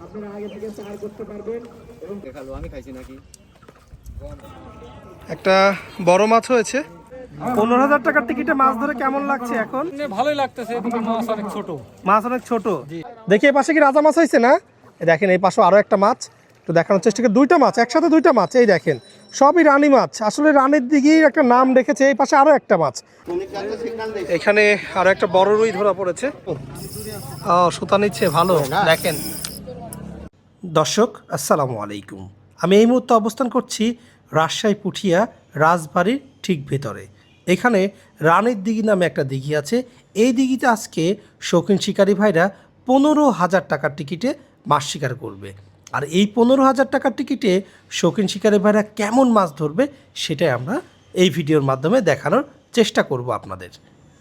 আপনারা আগে থেকে চার করতে পারবেন এবং দেখালো আমি খাইছি নাকি। একটা বড় মাছ হয়েছে 15,000 টাকার টিকিটে মাছ ধরে কেমন লাগছে এখন? ভালোই লাগতেছে, মাছ অনেক ছোট। মাছ অনেক ছোট। দেখি এই পাশে কি রাজা মাছ হয়েছে না? দেখেন এই পাশে আরো একটা মাছ, তো দেখানোর চেষ্টা করি। দুইটা মাছ একসাথে, দুইটা মাছ, এই দেখেন সবই রানী মাছ। আসলে রানীর দিকেই একটা নাম রেখেছে। এই পাশে আরো একটা মাছ, এখানে আরো একটা বড় রুই ধরা পড়েছে। ও সুতা নিচ্ছে, ভালো। দেখেন দর্শক, আসসালামু আলাইকুম। আমি এই মুহূর্তে অবস্থান করছি রাজশাহী পুঠিয়া রাজবাড়ির ঠিক ভেতরে। এখানে রানীর দিঘি নামে একটা দিঘি আছে। এই দিঘিতে আজকে শৌখিন শিকারী ভাইরা 15,000 টাকার টিকিটে মাছ শিকার করবে। আর এই 15,000 টাকার টিকিটে শৌখিন শিকারী ভাইরা কেমন মাছ ধরবে সেটাই আমরা এই ভিডিওর মাধ্যমে দেখানোর চেষ্টা করব আপনাদের।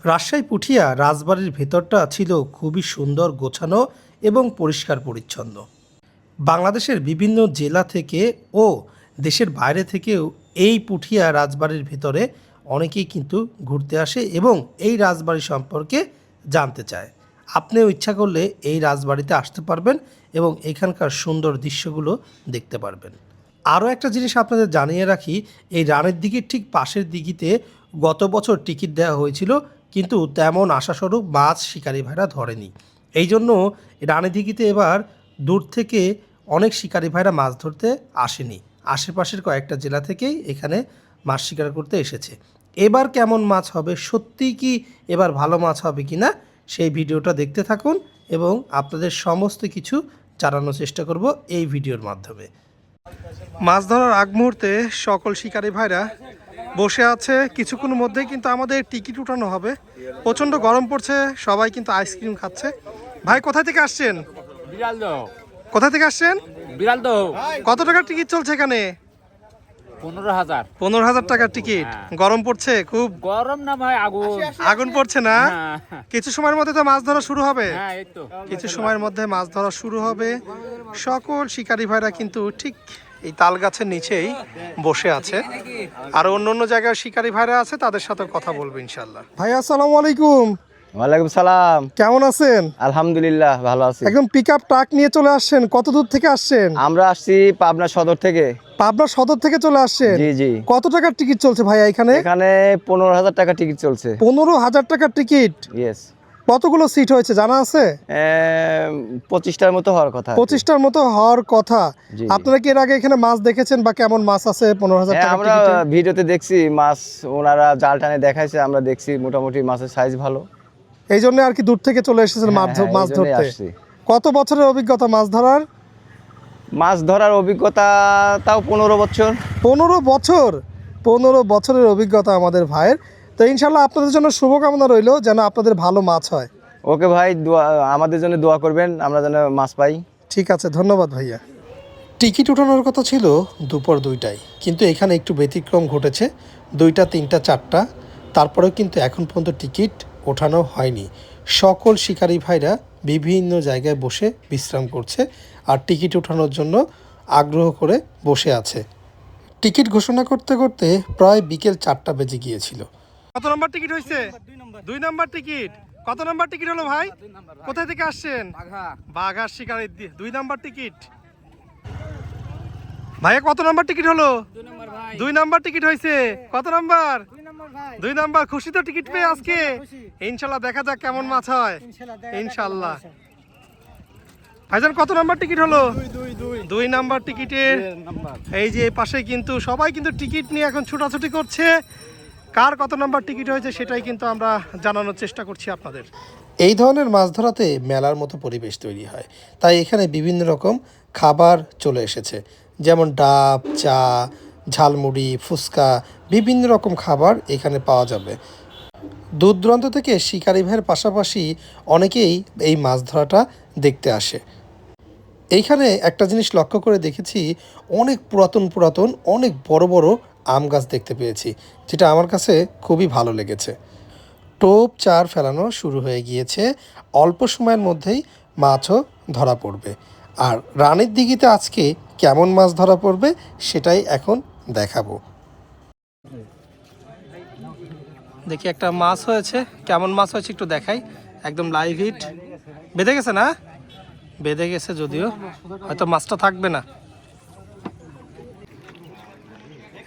রাজশাহী পুঠিয়া রাজবাড়ির ভেতরটা ছিল খুবই সুন্দর, গোছানো এবং পরিষ্কার পরিচ্ছন্ন। বাংলাদেশের বিভিন্ন জেলা থেকে ও দেশের বাইরে থেকেও এই পুঠিয়া রাজবাড়ির ভিতরে অনেকেই কিন্তু ঘুরতে আসে এবং এই রাজবাড়ি সম্পর্কে জানতে চায়। আপনিও ইচ্ছা করলে এই রাজবাড়িতে আসতে পারবেন এবং এখানকার সুন্দর দৃশ্যগুলো দেখতে পারবেন। আরও একটা জিনিস আপনাদের জানিয়ে রাখি, এই রানের দিঘির ঠিক পাশের দিঘিতে গত বছর টিকিট দেওয়া হয়েছিল, কিন্তু তেমন আশাস্বরূপ মাছ শিকারী ভাইরা ধরেনি। এই জন্য রানী দিঘিতে এবার দূর থেকে অনেক শিকারী ভাইরা মাছ ধরতে আসেনি। আশেপাশের কয়েকটা জেলা থেকেই এখানে মাছ শিকার করতে এসেছে। এবার কেমন মাছ হবে, সত্যিই কি এবার ভালো মাছ হবে কি না, সেই ভিডিওটা দেখতে থাকুন এবং আপনাদের সমস্ত কিছু জানানোর চেষ্টা করব এই ভিডিওর মাধ্যমে। মাছ ধরার আগ মুহূর্তে সকল শিকারী ভাইরা বসে আছে। কিছুক্ষণের মধ্যেই কিন্তু আমাদের টিকিট উঠানো হবে। প্রচণ্ড গরম পড়ছে, সবাই কিন্তু আইসক্রিম খাচ্ছে। ভাই কোথায় থেকে আসছেন? কোথা থেকে আসছেন? বিড়ালদহ। কত টাকার টিকিট চলছে এখানে? 15,000। 15,000 টাকার টিকিট। গরম পড়ছে খুব? গরম না ভাই, আগুন। আগুন পড়ছে না? কিছু সময়ের মধ্যে তো মাছ ধরা শুরু হবে। হ্যাঁ, এই তো কিছু সময়ের মধ্যে মাছ ধরা শুরু হবে। সকল শিকারী ভাইরা কিন্তু ঠিক এই তাল গাছের নিচেই বসে আছে। আর অন্য অন্য জায়গায় শিকারী ভাইরা আছে, তাদের সাথে কথা বলবো ইনশাল্লাহ। ভাই আসসালামু আলাইকুম। ওয়ালাইকুম সালাম। কেমন আছেন? আলহামদুলিল্লাহ ভালো আছি। একদম পিকআপ ট্রাক নিয়ে চলে আসছেন? কত দূর থেকে আসছেন? আমরা আসছি পাবনা সদর থেকে। পাবনা সদর থেকে চলে আসছেন? জি জি। কত টাকার টিকিট চলছে ভাইয়া এখানে? এখানে 15,000 টাকা টিকিট চলছে। 15,000 টাকার টিকিট। ইয়েস। কতগুলো সিট হয়েছে জানা আছে? 25টার মতো হওয়ার কথা। 25টার মতো হওয়ার কথা। জি। আপনারা কি এর আগে এখানে মাছ দেখেছেন বা কেমন মাছ আছে 15,000 টাকার আমরা টিকিটে? ভিডিওতে দেখছি মাছ, ওনারা জাল টানে দেখাইছে, আমরা দেখছি মোটামুটি মাছের সাইজ ভালো। এই জন্য আর কি দূর থেকে চলে এসেছেন মাছ এই জন্যই ধরতে। আসছি। কত বছরের অভিজ্ঞতা মাছ ধরার? মাছ ধরার অভিজ্ঞতা তাও 15 বছর। 15 বছর? 15 বছরের অভিজ্ঞতা আমাদের ভাইয়ের। তো ইনশাল্লাহ আপনাদের জন্য শুভকামনা রইল, যেন আপনাদের ভালো মাছ হয়। ওকে ভাই, আমাদের জন্য দোয়া করবেন, আমরা যেন মাছ পাই। ঠিক আছে, ধন্যবাদ ভাইয়া। টিকিট ওঠানোর কথা ছিল দুপুর 2টায়, কিন্তু এখানে একটু ব্যতিক্রম ঘটেছে। 2টা, 3টা, 4টা, তারপরেও কিন্তু এখন পর্যন্ত টিকিট ওঠানো হয়নি। সকল শিকারী ভাইরা বিভিন্ন জায়গায় বসে বিশ্রাম করছে আর টিকিট ওঠানোর জন্য আগ্রহ করে বসে আছে। টিকিট ঘোষণা করতে করতে প্রায় বিকেল 4টা বেজে গিয়েছিল। কত নম্বর টিকিট হয়েছে? 2 নম্বর টিকিট। কত নম্বর টিকিট হলো ভাই? কোথায় থেকে আসছেন? বাঘার শিকারী। 2 নম্বর টিকিট। ভাইয়া কত নম্বর টিকিট হলো? 2 নম্বর টিকিট হয়েছে। কত নম্বর? 2 নম্বর। খুশি তো টিকিট পেয়ে আজকে? ইনশাল্লাহ দেখা যাক কেমন মাছ হয় ইনশাল্লাহ। ভাইজান কত নম্বর টিকিট হলো? 2 নম্বর টিকিটের। এই যে পাশে কিন্তু সবাই কিন্তু টিকিট নিয়ে এখন ছোটাছুটি করছে। কার কত নম্বর টিকিট হয়েছে সেটাই কিন্তু আমরা জানানোর চেষ্টা করছি আপনাদের। এই ধরনের মাছ ধরাতে মেলার মতো পরিবেশ তৈরি হয়, তাই এখানে বিভিন্ন রকম খাবার চলে এসেছে, যেমন ডাব, চা, ঝালমুড়ি, ফুচকা, বিভিন্ন রকম খাবার এখানে পাওয়া যাবে। দূর দূরান্ত থেকে শিকারী ভাইয়ের পাশাপাশি অনেকেই এই মাছ ধরাটা দেখতে আসে। এইখানে একটা জিনিস লক্ষ্য করে দেখেছি, অনেক পুরাতন অনেক বড় বড় আম গাছ দেখতে পেয়েছি, যেটা আমার কাছে খুবই ভালো লেগেছে। টোপ চার ফেলানো শুরু হয়ে গিয়েছে, অল্প সময়ের মধ্যেই মাছও ধরা পড়বে। আর রানীর দিঘিতে আজকে কেমন মাছ ধরা পড়বে সেটাই এখন দেখাবো। দেখি একটা মাছ হয়েছে, কেমন মাছ হয়েছে একটু দেখাই। একদম লাইভ হিট, বেঁধে গেছে না? বেঁধে গেছে, যদিও হয়তো মাছটা থাকবে না।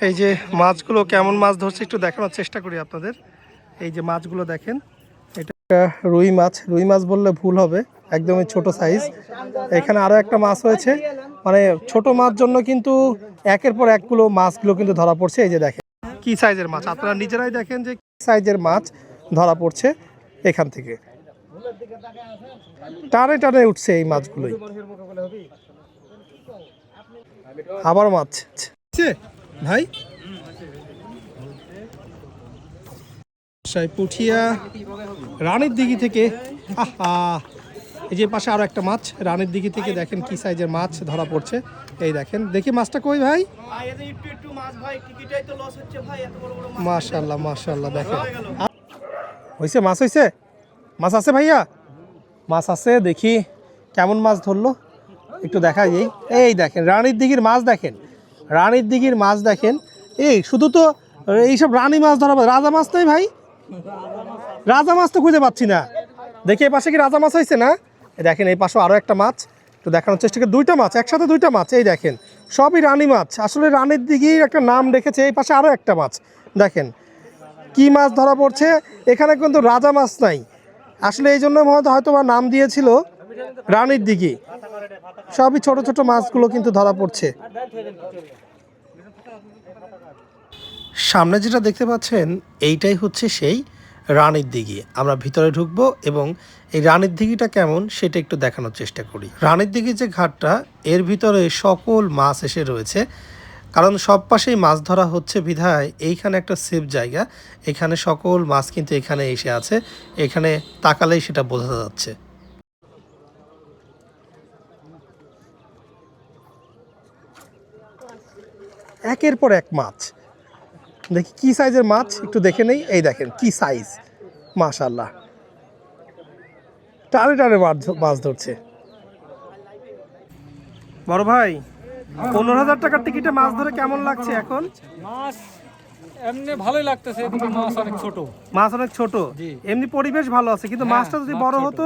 এই যে মাছগুলো কেমন মাছ ধরছে একটু দেখানোর চেষ্টা করি আপনাদের। এই যে মাছগুলো দেখেন, এটা একটা রুই মাছ। রুই মাছ বললে ভুল হবে, একদমই ছোট সাইজ। এখানে আরও একটা মাছ হয়েছে, মানে ছোট মাছ জন্য কিন্তু একের পর একগুলো মাছগুলো কিন্তু ধরা পড়ছে। এই যে দেখেন কি সাইজের মাছ, আপনারা নিজেরাই দেখেন যে কি সাইজের মাছ ধরা পড়ছে এখান থেকে। টানে টানে উঠছে এই মাছগুলোই। আবার মাছ ভাই, পুঠিয়া রানীর দিঘি থেকে। আহা, এই যে পাশে আরো একটা মাছ রানীর দিঘি থেকে, দেখেন কি সাইজের মাছ ধরা পড়ছে। এই দেখেন, দেখি মাছটা কই ভাই। মাশাআল্লাহ মাশাআল্লাহ, দেখেন হয়েছে, মাছ হয়েছে, মাছ আছে ভাইয়া, মাছ আছে। দেখি কেমন মাছ ধরলো একটু দেখা যায়। এই দেখেন রানীর দিঘির মাছ, দেখেন রানীর দিঘির মাছ দেখেন। এই শুধু তো এইসব রানী মাছ ধরা, রাজা মাছ নাই ভাই, রাজা মাছ তো খুঁজে পাচ্ছি না। দেখি এই পাশে কি রাজা মাছ হয়েছে না? দেখেন এই পাশে আরও একটা মাছ, একটু দেখানোর চেষ্টা করি। দুইটা মাছ একসাথে, দুইটা মাছ, এই দেখেন সবই রানী মাছ। আসলে রানীর দিঘির একটা নাম রেখেছে। এই পাশে আরও একটা মাছ, দেখেন কি মাছ ধরা পড়ছে। এখানে কিন্তু রাজা মাছ নাই, আসলে এই জন্য হয়তো বা নাম দিয়েছিল রানীর দিঘি। সবই ছোট ছোট মাছগুলো কিন্তু ধরা পড়ছে। সামনে যেটা দেখতে পাচ্ছেন এইটাই হচ্ছে সেই রানীর দিঘি। আমরা ভিতরে ঢুকবো এবং এই রানীর দিঘিটা কেমন সেটা একটু দেখানোর চেষ্টা করি। রানীর দিঘির যে ঘাটটা, এর ভিতরে সকল মাছ এসে রয়েছে, কারণ সব পাশেই মাছ ধরা হচ্ছে বিধায় এইখানে একটা সেফ জায়গা। এখানে সকল মাছ কিন্তু এখানে এসে আছে, এখানে তাকালেই সেটা বোঝা যাচ্ছে। একের পর এক মাছ, দেখি কি সাইজের মাছ একটু দেখে নেই। এই দেখেন কি সাইজ, মাশাআল্লাহ, টানে টানে মাছ ধরছে। বড় ভাই, 15,000 টাকার টিকিটে মাছ ধরে কেমন লাগছে এখন? মাছ এমনি ভালোই লাগতেছে, এদিকে মাছ অনেক ছোট। মাছ অনেক ছোট, এমনি পরিবেশ ভালো আছে, কিন্তু মাছটা যদি বড় হতো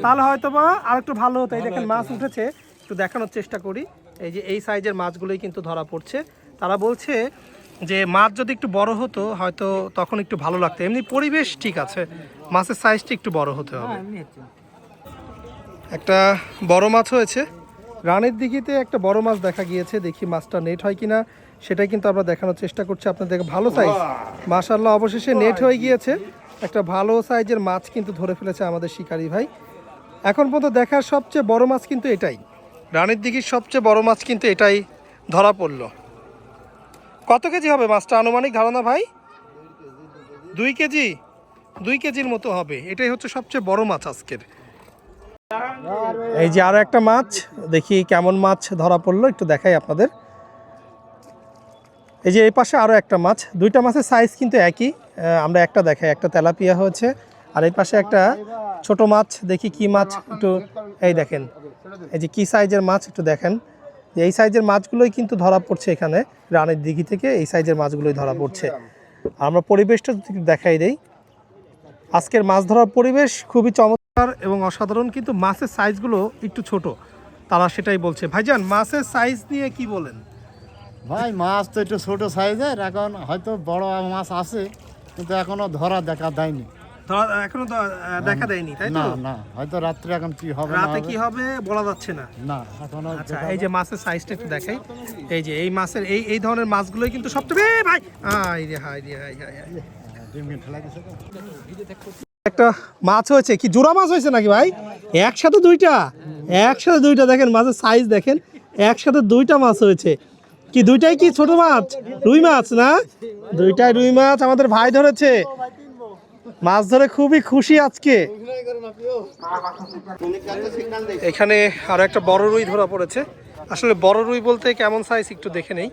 তাহলে হয়তো বা আর একটু ভালো হতো। এই দেখেন মাছ উঠেছে, একটু দেখানোর চেষ্টা করি। এই যে এই সাইজের মাছগুলোই কিন্তু ধরা পড়ছে। তারা বলছে যে মাছ যদি একটু বড় হতো হয়তো তখন একটু ভালো লাগতো। এমনি পরিবেশ ঠিক আছে, মাছের সাইজটা একটু বড় হতে হবে। একটা বড় মাছ হয়েছে রানীর দিঘিতে, একটা বড় মাছ দেখা গিয়েছে। দেখি মাছটা নেট হয় কিনা সেটাই কিন্তু আমরা দেখানোর চেষ্টা করছি আপনাদের। ভালো সাইজ, মাশাআল্লাহ, অবশেষে নেট হয়ে গিয়েছে। একটা ভালো সাইজের মাছ কিন্তু ধরে ফেলেছে আমাদের শিকারি ভাই। এখন পর্যন্ত দেখার সবচেয়ে বড় মাছ কিন্তু এটাই, রানীর দিঘির সবচেয়ে বড় মাছ কিন্তু এটাই ধরা পড়লো। কত কেজি হবে মাছটা আনুমানিক ধারণা ভাই? 2 কেজি, 2 কেজির মতো হবে। এটাই হচ্ছে সবচেয়ে বড় মাছ আজকের। এই যে আরো একটা মাছ, দেখি কেমন মাছ ধরা পড়লো একটু দেখাই আপনাদের। এই যে এই পাশে আরো একটা মাছ, দুইটা মাছের সাইজ কিন্তু একই। আমরা একটা দেখাই, একটা তেলাপিয়া হয়েছে, আর এই পাশে একটা ছোট মাছ। দেখি কি মাছ একটু, এই দেখেন এই যে কি সাইজের মাছ একটু দেখেন। যে এই সাইজের মাছগুলোই কিন্তু ধরা পড়ছে এখানে রানীর দিঘি থেকে, এই সাইজের মাছগুলোই ধরা পড়ছে। আমরা পরিবেশটা দেখাই দেই। আজকের মাছ ধরার পরিবেশ খুবই চমৎকার এবং অসাধারণ, কিন্তু মাছের সাইজগুলো একটু ছোট, তারা সেটাই বলছে। ভাইজান, মাছের সাইজ নিয়ে কি বলেন? ভাই মাছ তো একটু ছোট সাইজের, এখন হয়তো বড় মাছ আছে কিন্তু এখনো ধরা দেখা দেয়নি। এখনো তো দেখা দেয়নি, তাই তো? না না, হয়তো রাত্রে এখন কি হবে, রাতে কি হবে বলা যাচ্ছে না। না এখনো। আচ্ছা, এই যে মাছের সাইজটা একটু দেখাই। এই যে এই মাছের এই ধরনের মাছগুলোই কিন্তু সবচেয়ে ভাই, একটা মাছ হয়েছে, কি জোড়া মাছ হয়েছে নাকি ভাই? একসাথে দুইটা, একসাথে দুইটা, দেখেন মাছের সাইজ দেখেন, একসাথে দুইটা মাছ হয়েছে। কি দুইটাই কি ছোট মাছ? রুই মাছ না? দুইটাই রুই মাছ আমাদের ভাই ধরেছে। মাছ ধরে খুবই খুশি আজকে। এখানে আরো একটা বড় রুই ধরা পড়েছে। আসলে বড় রুই বলতে কেমন সাইজ একটু দেখে নেই।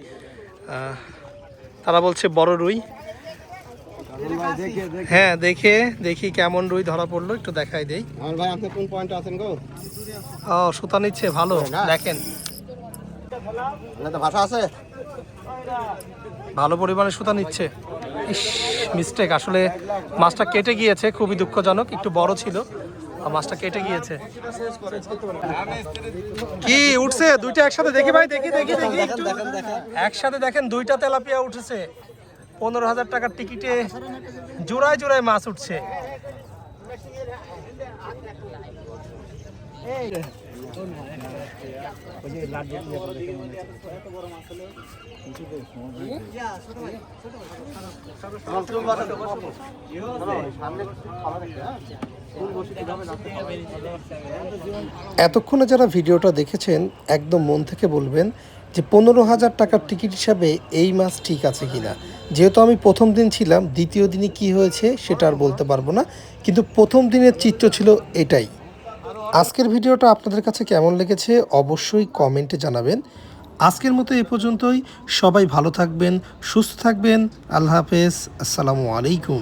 তারা বলছে বড় রুই। হ্যাঁ, দেখি কেমন রুই ধরা পড়লো একটু দেখাই দেই। ভাই, আপনি কোন পয়েন্টে আছেন গো? ও, সুতা নিচ্ছে, ভালো, দেখেন ভাষা আছে, ভালো পরিমাণে সুতা নিচ্ছে। ইস, মিস্টেক, আসলে মাছটা কেটে গিয়েছে, খুবই দুঃখজনক, একটু বড় ছিল আর মাছটা কেটে গিয়েছে। কি উঠছে দুইটা একসাথে? দেখি ভাই, দেখি দেখি দেখি একটু। একসাথে দেখেন দুইটা তেলাপিয়া উঠেছে। 15,000 টাকার টিকিটে জোড়ায় জোড়ায় মাছ উঠছে। এতক্ষণে যারা ভিডিওটা দেখেছেন একদম মন থেকে বলবেন যে 15,000 টাকার টিকিট হিসাবে এই মাছ ঠিক আছে কিনা। যেহেতু আমি প্রথম দিন ছিলাম, দ্বিতীয় দিনে কি হয়েছে সেটা আর বলতে পারবো না, কিন্তু প্রথম দিনের চিত্র ছিল এটাই। আজকের ভিডিওটা আপনাদের কাছে কেমন লেগেছে অবশ্যই কমেন্টে জানাবেন। আজকের মতো এ পর্যন্তই। সবাই ভালো থাকবেন, সুস্থ থাকবেন। আল্লাহ হাফেজ, আসসালামু আলাইকুম।